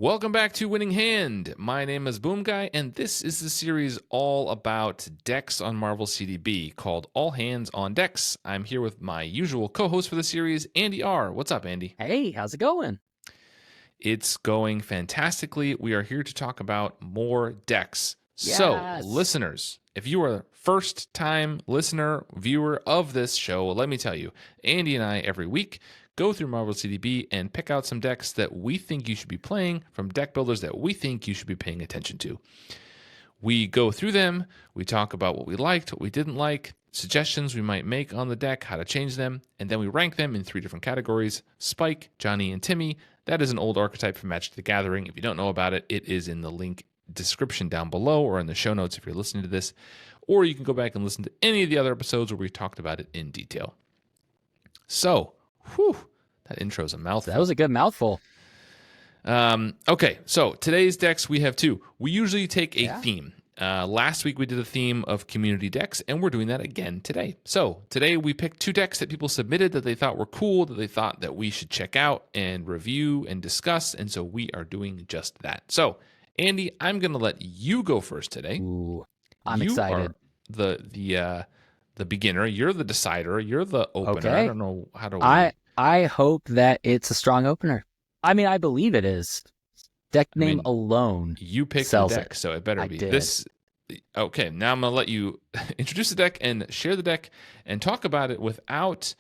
Welcome back to Winning Hand. My name is Boomguy, and this is the series all about decks on Marvel CDB called All Hands on Decks. I'm here with my usual co-host for the series, Andy R. What's up, Andy? Hey, how's it going? It's going fantastically. We are here to talk about more decks. So, Yes. listeners, if you are a first-time listener, viewer of this show, let me tell you, Andy and I, every week, go through Marvel CDB and pick out some decks that we think you should be playing from deck builders that we think you should be paying attention to. We go through them, we talk about what we liked, what we didn't like, suggestions we might make on the deck, how to change them, and then we rank them in 3 different categories: Spike, Johnny, and Timmy. That is an old archetype from Magic the Gathering. If you don't know about it, it is in the link description down below or in the show notes if you're listening to this, or you can go back and listen to any of the other episodes where we talked about it in detail. So, that intro is a mouthful. That was a good mouthful. Okay, so today's decks, we have 2. We usually take a theme. Last week we did a theme of community decks, and we're doing that again today. So today we picked 2 decks that people submitted that they thought were cool, that they thought that we should check out and review and discuss, and so we are doing just that. So, Andy, I'm going to let you go first today. Ooh, I'm excited. Are the beginner. You're the decider. You're the opener. Okay. I don't know how to. I hope that it's a strong opener. I mean, I believe it is. Deck name alone. You picked the deck, so it better be this. Okay, now I'm gonna let you introduce the deck and share the deck and talk about it without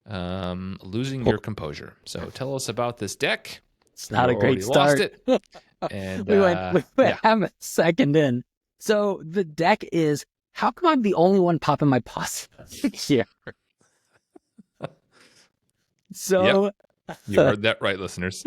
losing your composure. So tell us about this deck. It's not a great start. Lost it. And we went a second in. So the deck is. How come I'm the only one popping my posse here? So you heard that right, listeners.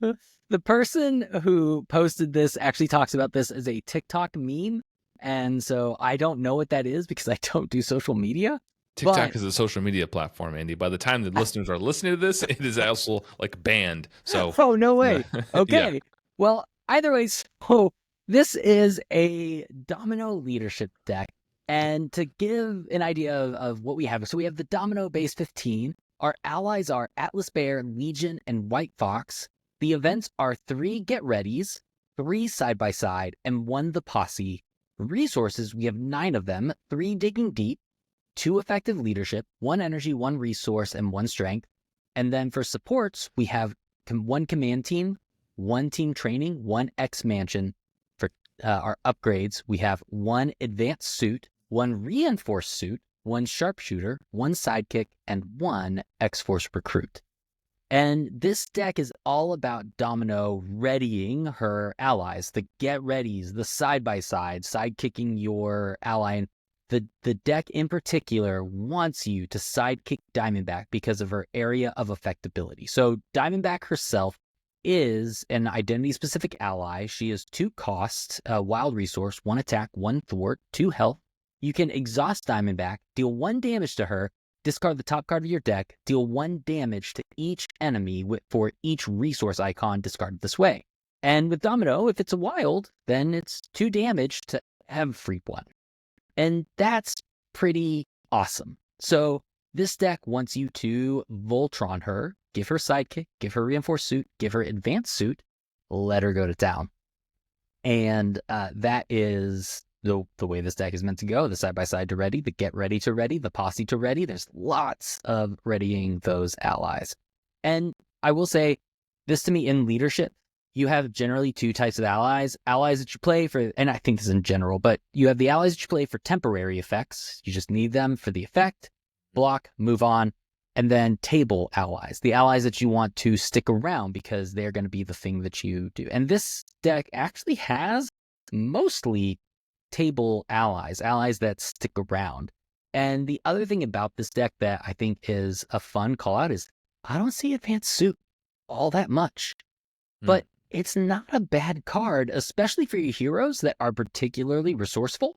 The person who posted this actually talks about this as a TikTok meme. And so I don't know what that is because I don't do social media. TikTok is a social media platform, Andy. By the time the listeners are listening to this, it is also like banned. So oh, no way. Okay. Well, either way, so this is a Domino leadership deck. And to give an idea of what we have, so we have the Domino base 15. Our allies are Atlas Bear, Legion, and White Fox. The events are 3 Get Readies, 3 Side-by-Side, and 1 The Posse. Resources, we have 9 of them, 3 Digging Deep, 2 Effective Leadership, 1 Energy, 1 Resource, and 1 Strength. And then for supports, we have 1 Command Team, 1 Team Training, 1 X-Mansion. For our upgrades, we have 1 Advanced Suit, 1 Reinforced Suit, 1 Sharpshooter, 1 Sidekick, and 1 X-Force Recruit. And this deck is all about Domino readying her allies, the Get Readies, the Side-by-Side, sidekicking your ally. And the deck in particular wants you to sidekick Diamondback because of her area of effectability. So Diamondback herself is an identity-specific ally. She is 2 costs, wild resource, 1 attack, 1 thwart, 2 health. You can exhaust Diamondback, deal 1 damage to her, discard the top card of your deck, deal 1 damage to each enemy for each resource icon discarded this way. And with Domino, if it's a wild, then it's 2 damage to have free 1. And that's pretty awesome. So this deck wants you to Voltron her, give her Sidekick, give her Reinforced Suit, give her Advanced Suit, let her go to town. And that is the way this deck is meant to go. The Side-by-Side to ready, the Get Ready to ready, the Posse to ready. There's lots of readying those allies. And I will say, this to me in leadership, you have generally 2 types of allies. Allies that you play for, and I think this is in general, but you have the allies that you play for temporary effects. You just need them for the effect, block, move on. And then table allies, the allies that you want to stick around because they're going to be the thing that you do. And this deck actually has mostly table allies that stick around. And the other thing about this deck that I think is a fun call out is I don't see Advanced Suit all that much, but it's not a bad card, especially for your heroes that are particularly resourceful.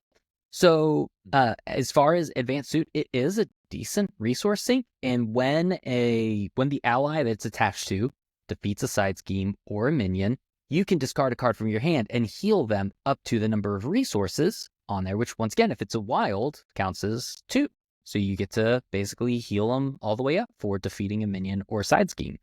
So as far as Advanced Suit, it is a decent resource sink. And when the ally that's attached to defeats a side scheme or a minion, you can discard a card from your hand and heal them up to the number of resources on there, which once again, if it's a wild, counts as 2. So you get to basically heal them all the way up for defeating a minion or side scheme.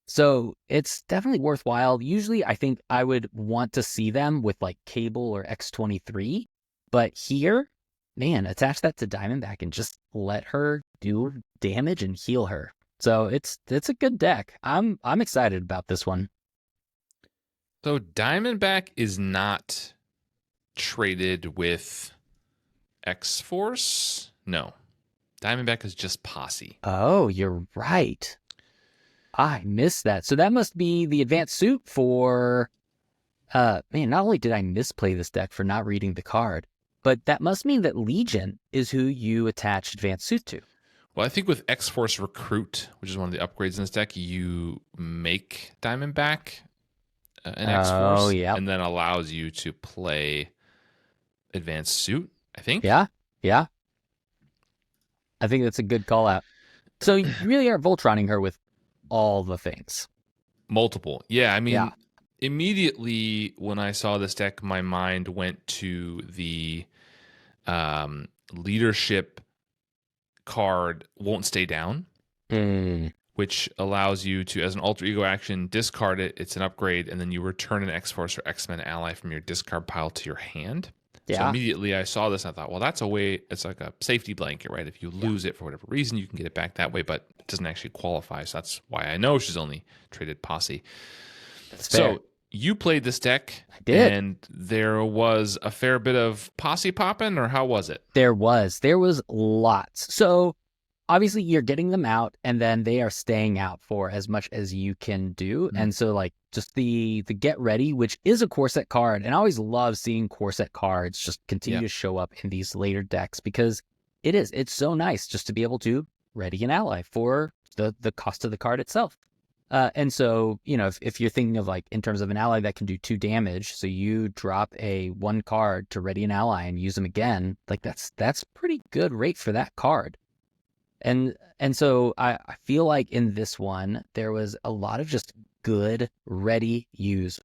So it's definitely worthwhile. Usually, I think I would want to see them with like Cable or X-23, but here, man, attach that to Diamondback and just let her do damage and heal her. So it's a good deck. I'm excited about this one. So Diamondback is not traded with X Force. No, Diamondback is just Posse. Oh, you're right. I missed that. So that must be the advanced suit for man, not only did I misplay this deck for not reading the card, but that must mean that Legion is who you attach advanced suit to. Well, I think with X Force Recruit, which is one of the upgrades in this deck, you make Diamondback an X Oh, Force, yeah. and then allows you to play Advanced Suit. I think. Yeah. Yeah. I think that's a good call out. So you really are Voltroning her with all the things. Multiple. Yeah, I Yeah. mean, immediately when I saw this deck, my mind went to the leadership card Won't Stay Down, Mm, which allows you to, as an alter ego action, discard it. It's an upgrade, and then you return an X Force or X Men ally from your discard pile to your hand. So yeah. immediately I saw this and I thought, well, that's a way, it's like a safety blanket, right? If you lose it for whatever reason, you can get it back that way, but it doesn't actually qualify. So that's why I know she's only traded Posse. That's fair. So you played this deck, I did. and there was a fair bit of Posse popping, or how was it? There was lots. So obviously you're getting them out and then they are staying out for as much as you can do. And so like just the get ready, which is a core set card. And I always love seeing core set cards just continue to show up in these later decks because it's so nice just to be able to ready an ally for the cost of the card itself. And so, you know, if you're thinking of like in terms of an ally that can do 2 damage, so you drop a 1 card to ready an ally and use them again, like that's pretty good rate for that card. And so I feel like in this one there was a lot of just good ready use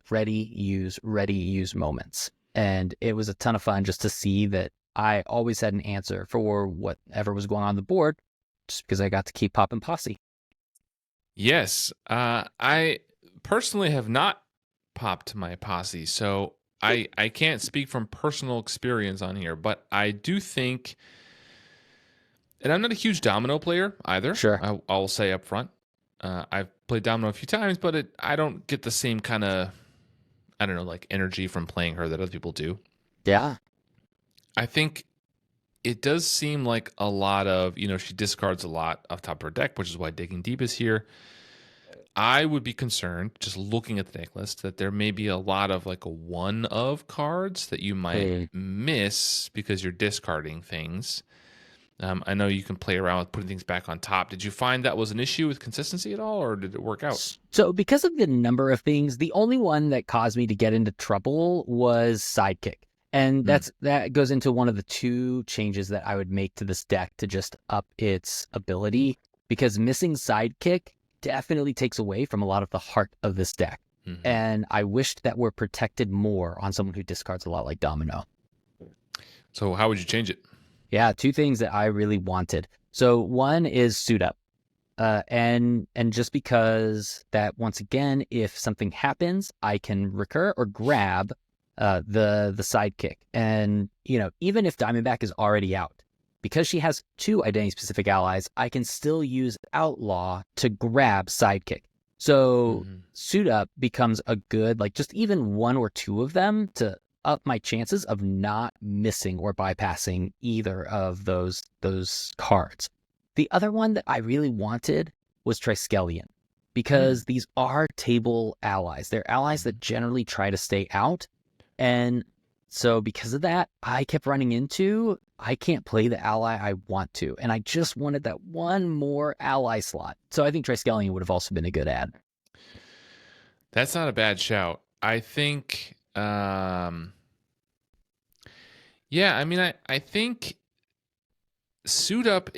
moments, and it was a ton of fun just to see that I always had an answer for whatever was going on the board, just because I got to keep popping Posse. Yes. I personally have not popped my Posse, so I can't speak from personal experience on here, but I do think, and I'm not a huge Domino player either. Sure. I'll say up front. I've played Domino a few times, but I don't get the same kind of, I don't know, like energy from playing her that other people do. Yeah. I think it does seem like a lot of, she discards a lot off top of her deck, which is why Digging Deep is here. I would be concerned, just looking at the deck list, that there may be a lot of like a one of cards that you might miss because you're discarding things. I know you can play around with putting things back on top. Did you find that was an issue with consistency at all, or did it work out? So because of the number of things, the only one that caused me to get into trouble was Sidekick. And that goes into one of the 2 changes that I would make to this deck to just up its ability, because missing Sidekick definitely takes away from a lot of the heart of this deck. Mm-hmm. And I wished that were protected more on someone who discards a lot like Domino. So how would you change it? Yeah, 2 things that I really wanted. So one is Suit Up. And just because that, once again, if something happens, I can recur or grab the Sidekick. And, even if Diamondback is already out, because she has 2 identity-specific allies, I can still use Outlaw to grab Sidekick. So Suit Up becomes a good, like, just even 1 or 2 of them to up my chances of not missing or bypassing either of those cards. The other one that I really wanted was Triskelion, because these are table allies. They're allies that generally try to stay out. And so because of that, I kept running into, I can't play the ally I want to. And I just wanted that 1 more ally slot. So I think Triskelion would have also been a good add. That's not a bad shout. I think, yeah, I mean, I think Suit Up,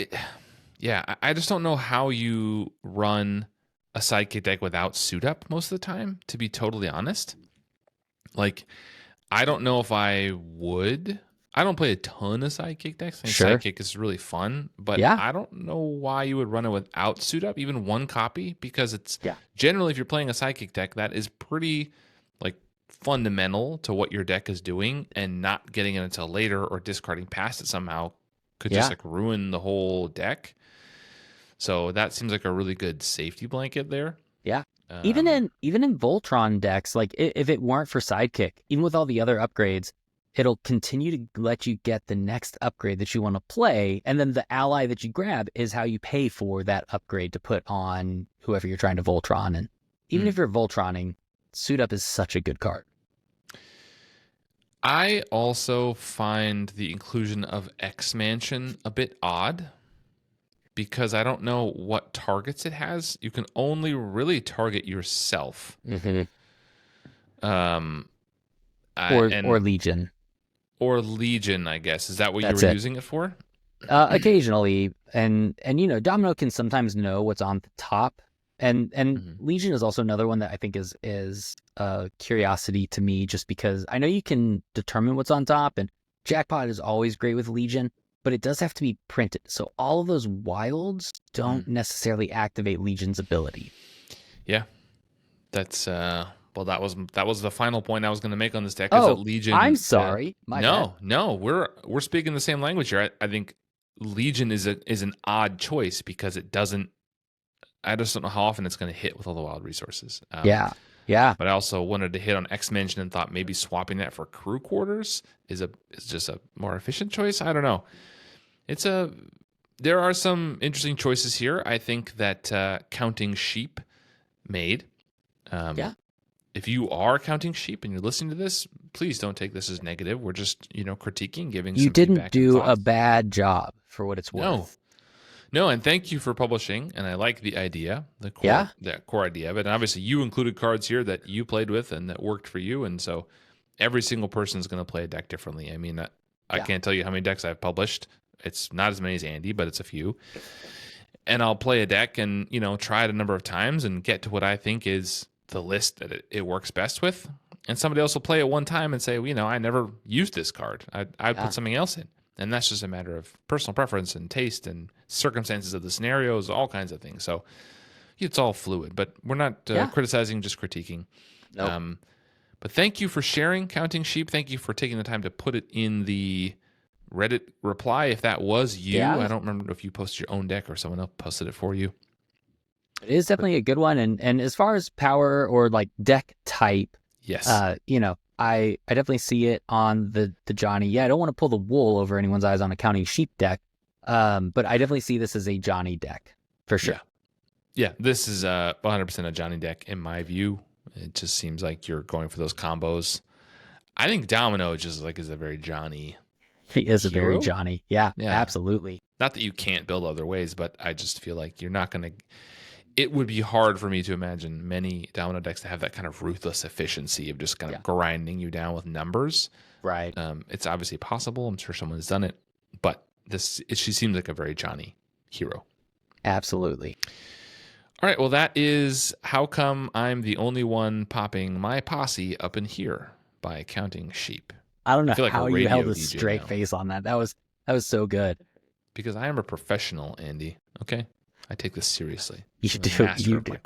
I just don't know how you run a Sidekick deck without Suit Up most of the time, to be totally honest. Like, I don't know if I would. I don't play a ton of Sidekick decks. I think Sure. Sidekick is really fun, but Yeah. I don't know why you would run it without Suit Up, even one copy, because it's Yeah. generally, if you're playing a Sidekick deck, that is pretty like fundamental to what your deck is doing, and not getting it until later or discarding past it somehow could just like ruin the whole deck. So that seems like a really good safety blanket there. Yeah. Even in Voltron decks, like if it weren't for Sidekick, even with all the other upgrades, it'll continue to let you get the next upgrade that you want to play, and then the ally that you grab is how you pay for that upgrade to put on whoever you're trying to Voltron. And even if you're Voltroning, Suit Up is such a good card. I also find the inclusion of X-Mansion a bit odd, because I don't know what targets it has. You can only really target yourself. Or Legion. Or Legion, I guess. Is that what That's you were it. using it for? Occasionally, and Domino can sometimes know what's on the top, and Legion is also another one that I think is a curiosity to me, just because I know you can determine what's on top, and Jackpot is always great with Legion, but it does have to be printed. So all of those wilds don't necessarily activate Legion's ability. Yeah, that's well, that was the final point I was going to make on this deck. Is that Legion? I'm sorry. My bad. No, we're speaking the same language here. I think Legion is an odd choice because it doesn't. I just don't know how often it's going to hit with all the wild resources. Yeah. But I also wanted to hit on X-Mansion and thought maybe swapping that for Crew Quarters is just a more efficient choice. I don't know. There are some interesting choices here. I think that Counting Sheep made. If you are counting sheep and you're listening to this, please don't take this as negative. We're just, critiquing, giving some feedback. You didn't do a bad job for what it's worth. No, and thank you for publishing. And I like the idea, the core idea of it. And obviously, you included cards here that you played with and that worked for you. And so every single person is going to play a deck differently. I mean, I can't tell you how many decks I've published. It's not as many as Andy, but it's a few. And I'll play a deck and, try it a number of times and get to what I think is the list that it works best with. And somebody else will play it one time and say, I never used this card. I put something else in. And that's just a matter of personal preference and taste and circumstances of the scenarios, all kinds of things. So it's all fluid, but we're not criticizing, just critiquing. Nope. But thank you for sharing Counting Sheep. Thank you for taking the time to put it in the Reddit reply. If that was you, I don't remember if you posted your own deck or someone else posted it for you. It is definitely a good one. And as far as power or like deck type, yes, I definitely see it on the Johnny. Yeah, I don't want to pull the wool over anyone's eyes on a Counting Sheep deck, but I definitely see this as a Johnny deck for sure. Yeah, this is 100% a Johnny deck in my view. It just seems like you're going for those combos. I think Domino just is a very Johnny. He is hero? A very Johnny. Yeah, absolutely. Not that you can't build other ways, but I just feel like you're not going to. It would be hard for me to imagine many Domino decks to have that kind of ruthless efficiency of just kind of grinding you down with numbers. Right. It's obviously possible. I'm sure someone has done it, but she seems like a very Johnny hero. Absolutely. All right. Well, that is How Come I'm the Only One Popping My Posse Up in Here by Counting Sheep. I don't know how you held a straight face on that. That was so good. Because I am a professional, Andy. Okay? I take this seriously. You do. You do.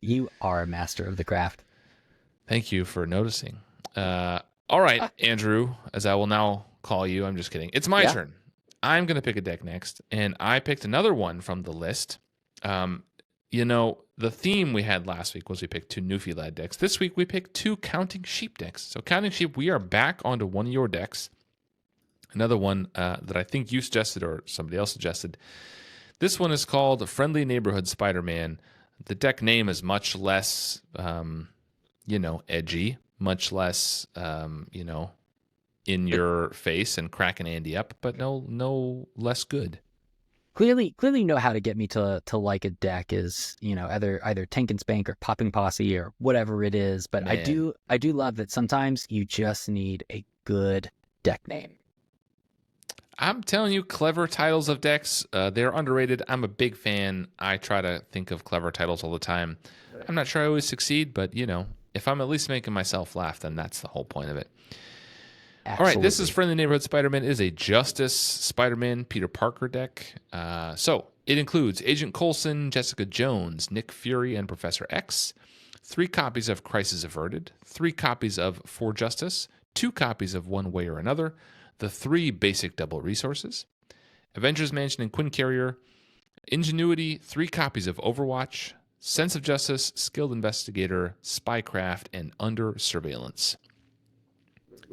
You are a master of the craft. Thank you for noticing. All right, Andrew, as I will now call you. I'm just kidding. It's my turn. I'm going to pick a deck next, and I picked another one from the list. The theme we had last week was we picked 2 Newfie-led decks. This week we picked 2 Counting Sheep decks. So Counting Sheep, we are back onto one of your decks. Another one that I think you suggested or somebody else suggested. This one is called Friendly Neighborhood Spider-Man. The deck name is much less, edgy, much less, in your face and cracking Andy up, but no less good. Clearly you know how to get me to like a deck is, either Tank and Spank or Popping Posse or whatever it is. But man. I do love that sometimes you just need a good deck name. I'm telling you, clever titles of decks, they're underrated. I'm a big fan. I try to think of clever titles all the time. I'm not sure I always succeed, but, if I'm at least making myself laugh, then that's the whole point of it. All right, this is Absolutely. Friendly Neighborhood Spider-Man. It is a Justice Spider-Man Peter Parker deck. So it includes Agent Coulson, Jessica Jones, Nick Fury, and Professor X. 3 copies of Crisis Averted, 3 copies of For Justice, 2 copies of One Way or Another, the 3 basic double resources, Avengers Mansion and Quinn Carrier, Ingenuity, 3 copies of Overwatch, Sense of Justice, Skilled Investigator, Spycraft, and Under Surveillance.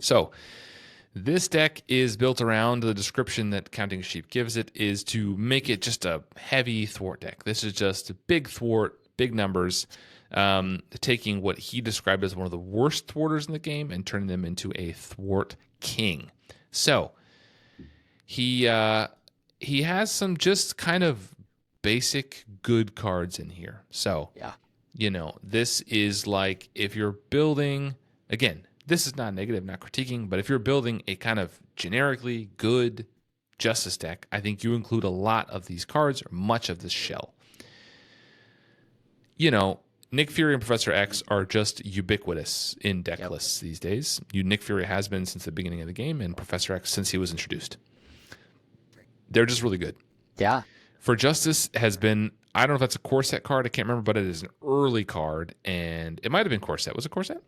So this deck is built around the description that Counting Sheep gives it is to make it just a heavy thwart deck. This is just a big thwart, big numbers, taking what he described as one of the worst thwarters in the game and turning them into a thwart king. So he has some just kind of basic good cards in here. So, Yeah. This is like if you're building, again, this is not negative, not critiquing, but if you're building a kind of generically good Justice deck, I think you include a lot of these cards or much of this shell. Nick Fury and Professor X are just ubiquitous in deck lists these days. Nick Fury has been since the beginning of the game, and Professor X since he was introduced. They're just really good. Yeah. For Justice has been, I don't know if that's a core set card, I can't remember, but it is an early card, and it might have been core set. Was it core set?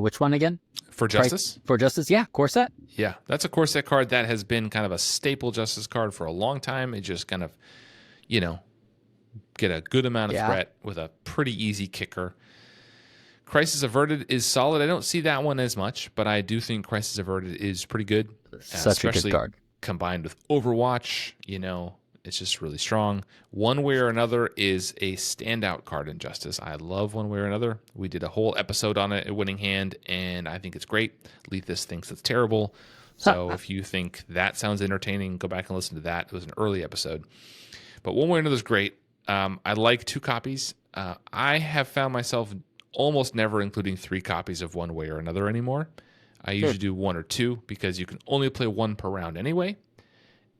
Which one again? For Justice? For Justice, yeah, core set. Yeah, that's a core set card that has been kind of a staple Justice card for a long time. It just kind of, get a good amount of threat with a pretty easy kicker. Crisis Averted is solid. I don't see that one as much, but I do think Crisis Averted is pretty good. Such a good card. Combined with Overwatch, it's just really strong. One Way or Another is a standout card in Justice. I love One Way or Another. We did a whole episode on it at Winning Hand, and I think it's great. Lethus thinks it's terrible. So if you think that sounds entertaining, go back and listen to that. It was an early episode. But One Way or Another is great. I like 2 copies. I have found myself almost never including 3 copies of One Way or Another anymore. I usually do 1 or 2 because you can only play 1 per round anyway.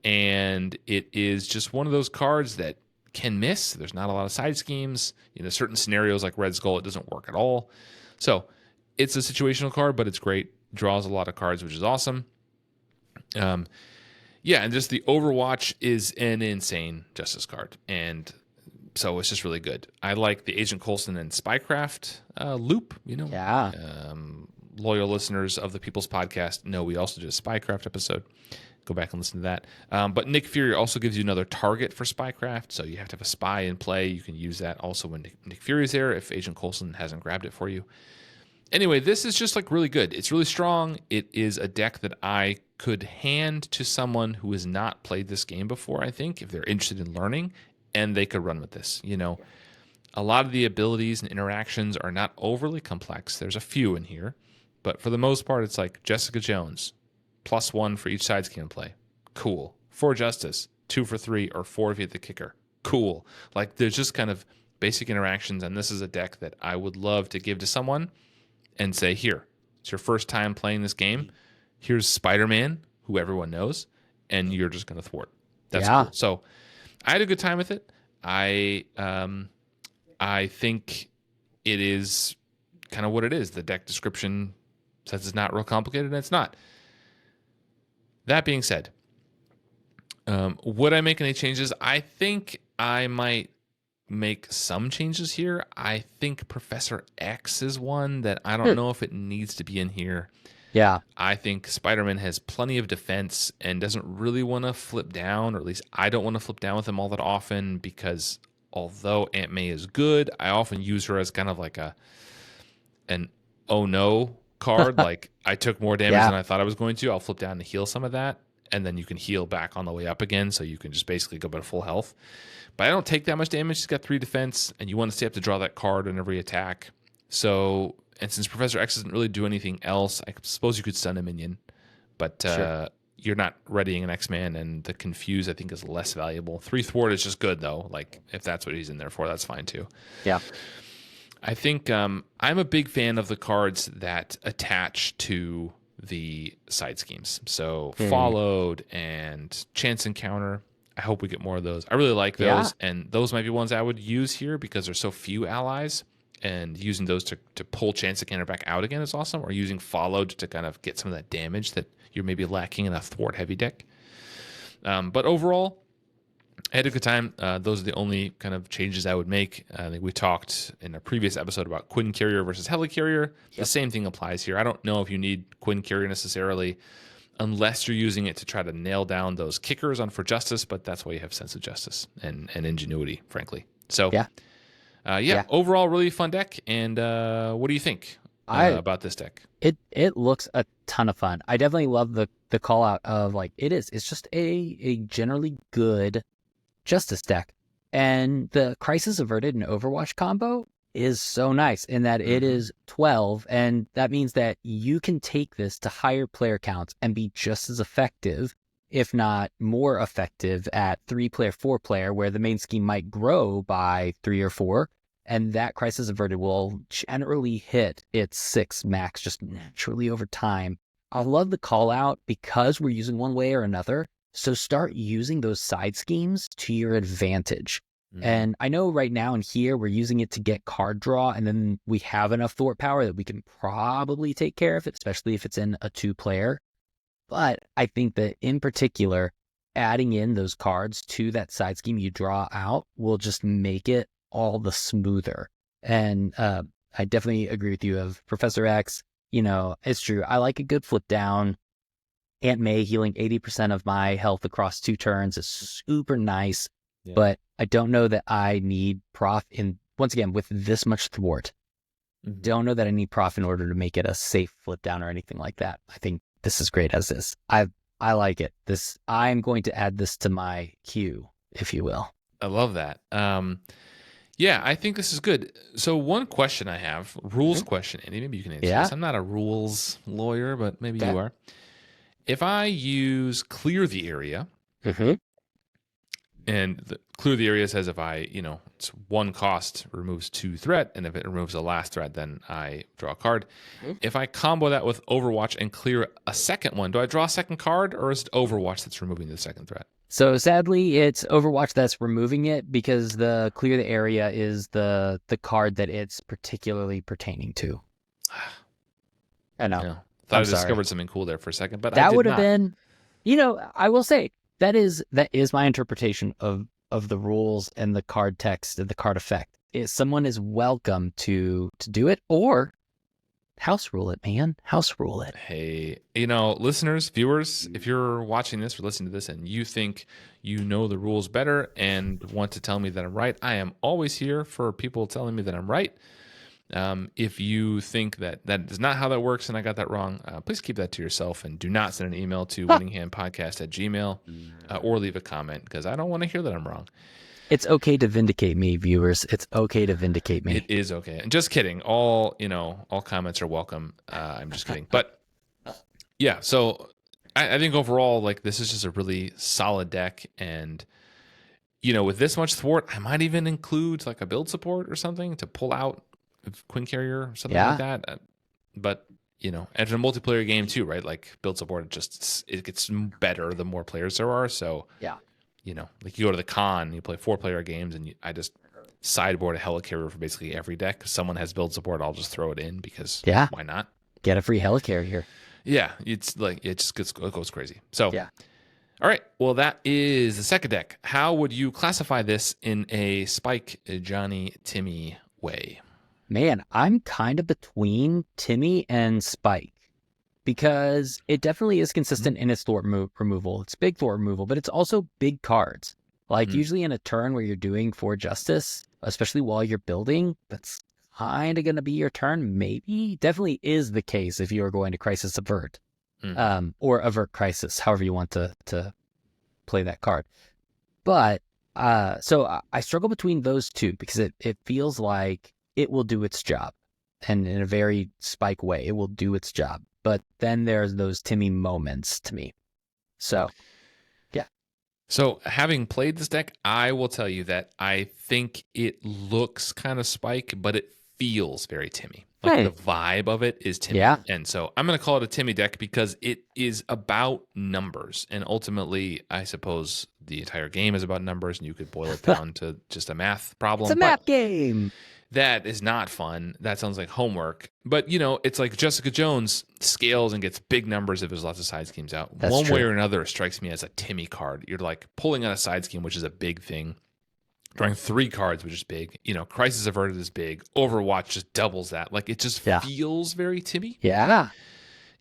And it is just one of those cards that can miss. There's not a lot of side schemes. Certain scenarios like Red Skull, it doesn't work at all. So it's a situational card, but it's great. Draws a lot of cards, which is awesome. And just the Overwatch is an insane Justice card. And so it's just really good. I like the Agent Coulson and Spycraft loop, Yeah. Loyal listeners of the People's Podcast know we also did a Spycraft episode. Go back and listen to that. But Nick Fury also gives you another target for Spycraft, so you have to have a spy in play. You can use that also when Nick Fury's there if Agent Coulson hasn't grabbed it for you. Anyway, this is just really good. It's really strong. It is a deck that I could hand to someone who has not played this game before, I think, if they're interested in learning, and they could run with this. A lot of the abilities and interactions are not overly complex. There's a few in here, but for the most part, it's like Jessica Jones, +1 for each side scheme play. Cool. For Justice, 2 for 3, or 4 if you hit the kicker. Cool. There's just kind of basic interactions, and this is a deck that I would love to give to someone and say, here, it's your first time playing this game. Here's Spider-Man, who everyone knows, and you're just going to thwart. That's cool. So I had a good time with it. I think it is kind of what it is. The deck description says it's not real complicated, and it's not. That being said, would I make any changes? I think I might make some changes here. I think Professor X is one that I don't know if it needs to be in here. Yeah. I think Spider-Man has plenty of defense and doesn't really want to flip down, or at least I don't want to flip down with him all that often because although Aunt May is good, I often use her as kind of like an oh no card. Like I took more damage than I thought I was going to. I'll flip down to heal some of that, and then you can heal back on the way up again, so you can just basically go back to full health. But I don't take that much damage. She's got 3 defense, and you want to stay up to draw that card on every attack. So, and since Professor X doesn't really do anything else, I suppose you could stun a minion, but you're not readying an X-Man, and the Confuse I think is less valuable. 3 thwart is just good though. Like if that's what he's in there for, that's fine too. Yeah. I think I'm a big fan of the cards that attach to the side schemes. So Followed and Chance Encounter. I hope we get more of those. I really like those, and those might be ones I would use here because there's so few allies. and using those to pull Chance the Canter back out again is awesome, or using Followed to kind of get some of that damage that you're maybe lacking in a thwart heavy deck. But overall, I had a good time. Those are the only kind of changes I would make. I think we talked in a previous episode about Quinn Carrier versus Helicarrier. Yep. The same thing applies here. I don't know if you need Quinn Carrier necessarily, unless you're using it to try to nail down those kickers on For Justice, but that's why you have Sense of Justice and Ingenuity, frankly. So, overall, really fun deck. And what do you think about this deck? It looks a ton of fun. I definitely love the call out of like it's just a generally good Justice deck. And the Crisis Averted and Overwatch combo is so nice in that it is 12, and that means that you can take this to higher player counts and be just as effective, if not more effective, at 3-player, 4-player, where the main scheme might grow by 3 or 4, and that Crisis Averted will generally hit its 6 max just naturally over time. I love the call out because we're using one way or another, so start using those side schemes to your advantage. And I know right now in here, we're using it to get card draw, and then we have enough thwart power that we can probably take care of it, especially if it's in a 2-player. But I think that in particular, adding in those cards to that side scheme you draw out will just make it all the smoother. And I definitely agree with you of Professor X. It's true. I like a good flip down. Aunt May healing 80% of my health across 2 turns is super nice. Yeah. But I don't know that I need Prof once again, with this much thwart. Don't know that I need Prof in order to make it a safe flip down or anything like that. I think this is great as is. I like it. I'm going to add this to my queue, if you will. I love that. I think this is good. So one question I have, rules question, Andy, maybe you can answer this. I'm not a rules lawyer, but maybe you are. If I use Clear the Area, and Clear the Area says if I, it's 1 cost, removes 2 threat, and if it removes the last threat, then I draw a card. If I combo that with Overwatch and clear a second one, do I draw a second card, or is it Overwatch that's removing the second threat? So sadly, it's Overwatch that's removing it, because the Clear the Area is the card that it's particularly pertaining to. I know. Yeah. Thought I discovered something cool there for a second, but that I did would have been, I will say that is my interpretation of the rules and the card text and the card effect. Is someone is welcome to do it, or house rule it, man. House rule it. Hey, listeners, viewers, if you're watching this or listening to this and you think you know the rules better and want to tell me that I'm right, I am always here for people telling me that I'm right. If you think that is not how that works and I got that wrong, please keep that to yourself and do not send an email to winninghandpodcast@gmail.com or leave a comment, because I don't want to hear that I'm wrong. It's okay to vindicate me, viewers. It's okay to vindicate me. It is okay. And just kidding. All comments are welcome. I'm just kidding. But yeah, so I think overall, like, this is just a really solid deck. And, with this much thwart, I might even include like a build support or something to pull out Quinn Carrier or something like that. But, as a multiplayer game too, right? Like, build support, it gets better the more players there are. So, like, you go to the con, you play 4-player games, and I just sideboard a Helicarrier for basically every deck. If someone has build support, I'll just throw it in, because why not? Get a free Helicarrier. Yeah, it's like, it goes crazy. So, all right. Well, that is the second deck. How would you classify this in a Spike, Johnny, Timmy way? Man, I'm kind of between Timmy and Spike, because it definitely is consistent in its thwart removal. It's big thwart removal, but it's also big cards. Like, usually in a turn where you're doing For Justice, especially while you're building, that's kind of going to be your turn. Maybe definitely is the case if you are going to Crisis Avert, or Avert Crisis, however you want to play that card. But so I struggle between those two, because it feels like it will do its job, and in a very Spike way, it will do its job. But then there's those Timmy moments to me. So, yeah. So, having played this deck, I will tell you that I think it looks kind of Spike, but it feels very Timmy. Like, the vibe of it is Timmy. Yeah. And so I'm going to call it a Timmy deck, because it is about numbers. And ultimately, I suppose the entire game is about numbers, and you could boil it down to just a math problem. It's a math game. That is not fun. That sounds like homework. But, it's like Jessica Jones scales and gets big numbers if there's lots of side schemes out. That's One way true. or another strikes me as a Timmy card. You're like pulling out a side scheme, which is a big thing. Drawing 3 cards, which is big. Crisis Averted is big. Overwatch just doubles that. Like, it just feels very Timmy. Yeah.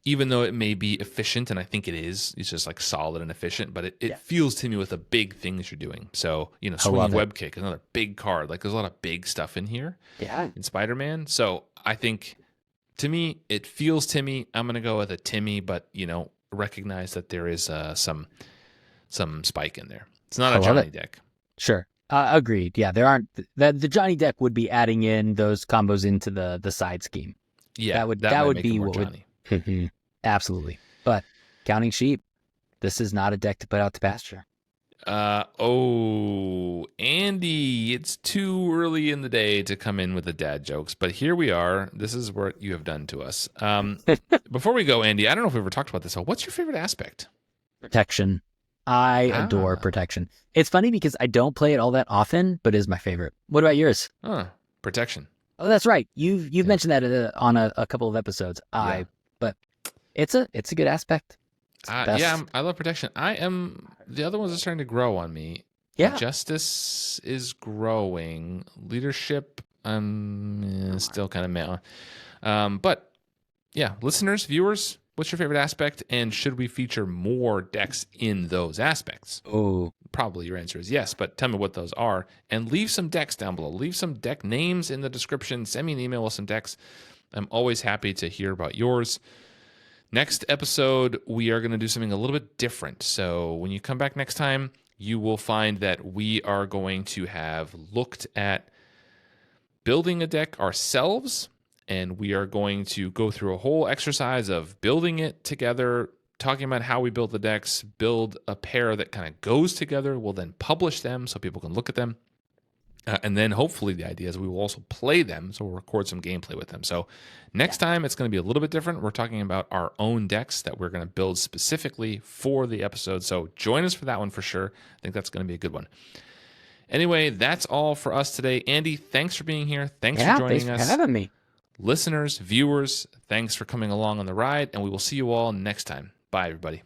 Even though it may be efficient, and I think it is. It's just like solid and efficient, but it feels Timmy with the big things you're doing. So, Swinging Web Kick is another big card. Like, there's a lot of big stuff in here in Spider-Man. So I think, to me, it feels Timmy. I'm going to go with a Timmy, but, recognize that there is some spike in there. It's not a Johnny deck. Sure. Agreed. Yeah, there aren't the Johnny deck would be adding in those combos into the side scheme. Yeah, that would be what Johnny. Absolutely. But counting sheep, this is not a deck to put out to pasture. Andy, it's too early in the day to come in with the dad jokes, but here we are. This is what you have done to us. Before we go, Andy, I don't know if we ever talked about this. So what's your favorite aspect? Protection. I adore protection. It's funny because I don't play it all that often, but it is my favorite. What about yours? Protection. Oh, that's right. You've mentioned that on a couple of episodes. But it's a good aspect. I love protection. The other ones are starting to grow on me. Yeah. Justice is growing. Leadership, still kind of meh. But yeah, listeners, viewers, what's your favorite aspect? And should we feature more decks in those aspects? Oh, probably your answer is yes, but tell me what those are. And leave some decks down below. Leave some deck names in the description. Send me an email with some decks. I'm always happy to hear about yours. Next episode, we are going to do something a little bit different. So when you come back next time, you will find that we are going to have looked at building a deck ourselves, and we are going to go through a whole exercise of building it together, talking about how we build the decks, build a pair that kind of goes together. We'll then publish them so people can look at them. And then hopefully the idea is we will also play them, so we'll record some gameplay with them. So next time it's going to be a little bit different. We're talking about our own decks that we're going to build specifically for the episode. So join us for that one for sure. I think that's going to be a good one. Anyway, that's all for us today. Andy, thanks for being here. Thanks for joining us. Thanks for having me. Listeners, viewers, thanks for coming along on the ride, and we will see you all next time. Bye, everybody.